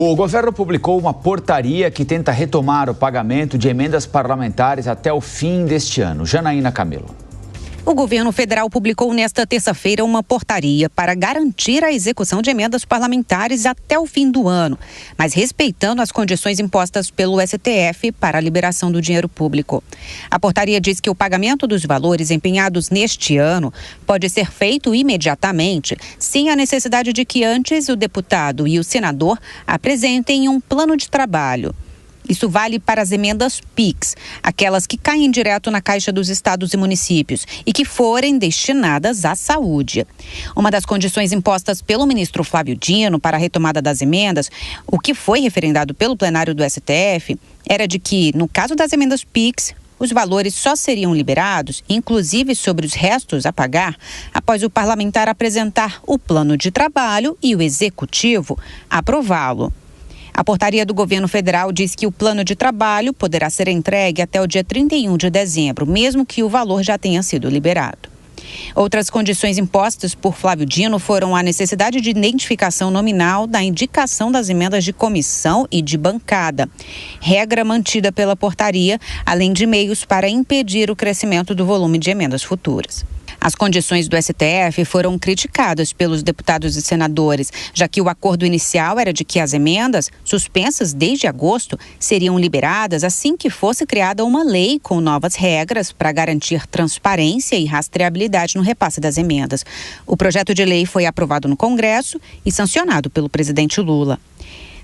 O governo publicou uma portaria que tenta retomar o pagamento de emendas parlamentares até o fim deste ano. Janaína Camilo. O governo federal publicou nesta terça-feira uma portaria para garantir a execução de emendas parlamentares até o fim do ano, mas respeitando as condições impostas pelo STF para a liberação do dinheiro público. A portaria diz que o pagamento dos valores empenhados neste ano pode ser feito imediatamente, sem a necessidade de que antes o deputado e o senador apresentem um plano de trabalho. Isso vale para as emendas PIX, aquelas que caem direto na caixa dos estados e municípios e que forem destinadas à saúde. Uma das condições impostas pelo ministro Flávio Dino para a retomada das emendas, o que foi referendado pelo plenário do STF, era de que, no caso das emendas PIX, os valores só seriam liberados, inclusive sobre os restos a pagar, após o parlamentar apresentar o plano de trabalho e o executivo aprová-lo. A portaria do governo federal diz que o plano de trabalho poderá ser entregue até o dia 31 de dezembro, mesmo que o valor já tenha sido liberado. Outras condições impostas por Flávio Dino foram a necessidade de identificação nominal da indicação das emendas de comissão e de bancada, regra mantida pela portaria, além de meios para impedir o crescimento do volume de emendas futuras. As condições do STF foram criticadas pelos deputados e senadores, já que o acordo inicial era de que as emendas, suspensas desde agosto, seriam liberadas assim que fosse criada uma lei com novas regras para garantir transparência e rastreabilidade no repasse das emendas. O projeto de lei foi aprovado no Congresso e sancionado pelo presidente Lula.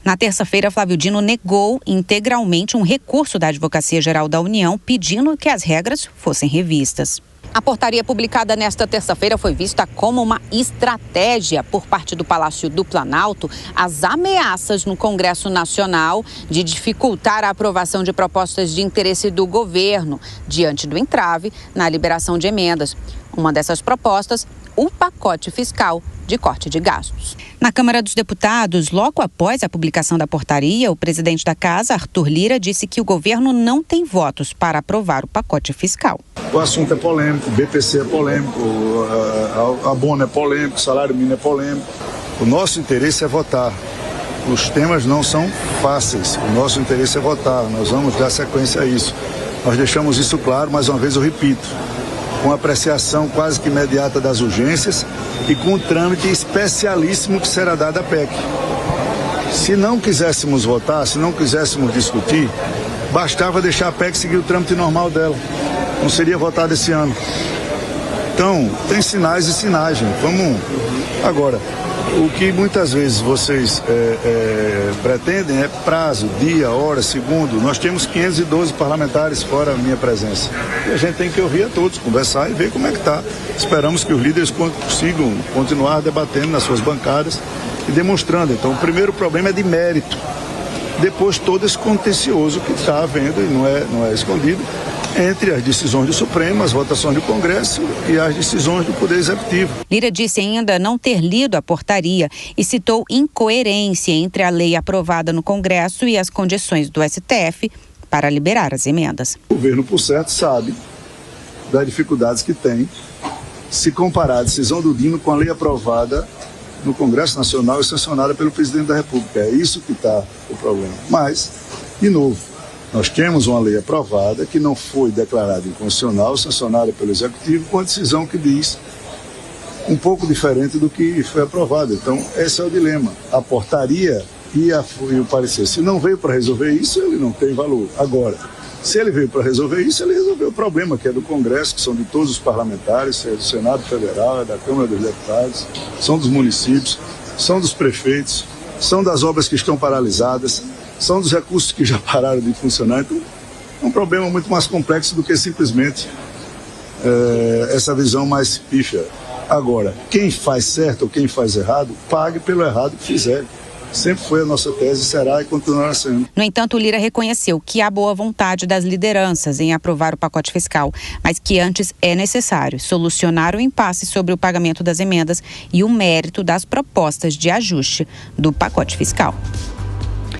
Na terça-feira, Flávio Dino negou integralmente um recurso da Advocacia Geral da União pedindo que as regras fossem revistas. A portaria publicada nesta terça-feira foi vista como uma estratégia por parte do Palácio do Planalto às ameaças no Congresso Nacional de dificultar a aprovação de propostas de interesse do governo diante do entrave na liberação de emendas. Uma dessas propostas, o pacote fiscal de corte de gastos. Na Câmara dos Deputados, logo após a publicação da portaria, o presidente da Casa, Arthur Lira, disse que o governo não tem votos para aprovar o pacote fiscal. O assunto é polêmico, o BPC é polêmico, a abono é polêmico, o salário mínimo é polêmico. O nosso interesse é votar. Os temas não são fáceis, o nosso interesse é votar, nós vamos dar sequência a isso. Nós deixamos isso claro, mais uma vez eu repito, com apreciação quase que imediata das urgências e com um trâmite especialíssimo que será dado à PEC. Se não quiséssemos votar, se não quiséssemos discutir, bastava deixar a PEC seguir o trâmite normal dela. Não seria votada esse ano. Então, tem sinais e sinais, gente. Vamos. Agora, o que muitas vezes vocês pretendem é prazo, dia, hora, segundo. Nós temos 512 parlamentares fora a minha presença. E a gente tem que ouvir a todos, conversar e ver como é que está. Esperamos que os líderes consigam continuar debatendo nas suas bancadas e demonstrando. Então, o primeiro problema é de mérito. Depois, todo esse contencioso que está havendo, e não é escondido, entre as decisões do Supremo, as votações do Congresso e as decisões do Poder Executivo. Lira disse ainda não ter lido a portaria e citou incoerência entre a lei aprovada no Congresso e as condições do STF para liberar as emendas. O governo, por certo, sabe das dificuldades que tem se comparar a decisão do Dino com a lei aprovada no Congresso Nacional e sancionada pelo presidente da República. É isso que está o problema. Mas, de novo, nós temos uma lei aprovada que não foi declarada inconstitucional, sancionada pelo Executivo, com a decisão que diz um pouco diferente do que foi aprovado. Então, esse é o dilema. A portaria e o parecer. Se não veio para resolver isso, ele não tem valor. Agora, se ele veio para resolver isso, ele resolveu o problema, que é do Congresso, que são de todos os parlamentares, é do Senado Federal, é da Câmara dos Deputados, são dos municípios, são dos prefeitos, são das obras que estão paralisadas, são dos recursos que já pararam de funcionar. Então, é um problema muito mais complexo do que simplesmente essa visão mais pífia. Agora, quem faz certo ou quem faz errado, pague pelo errado que fizer. Sempre foi a nossa tese, será e continuará sendo. No entanto, Lira reconheceu que há boa vontade das lideranças em aprovar o pacote fiscal, mas que antes é necessário solucionar o impasse sobre o pagamento das emendas e o mérito das propostas de ajuste do pacote fiscal.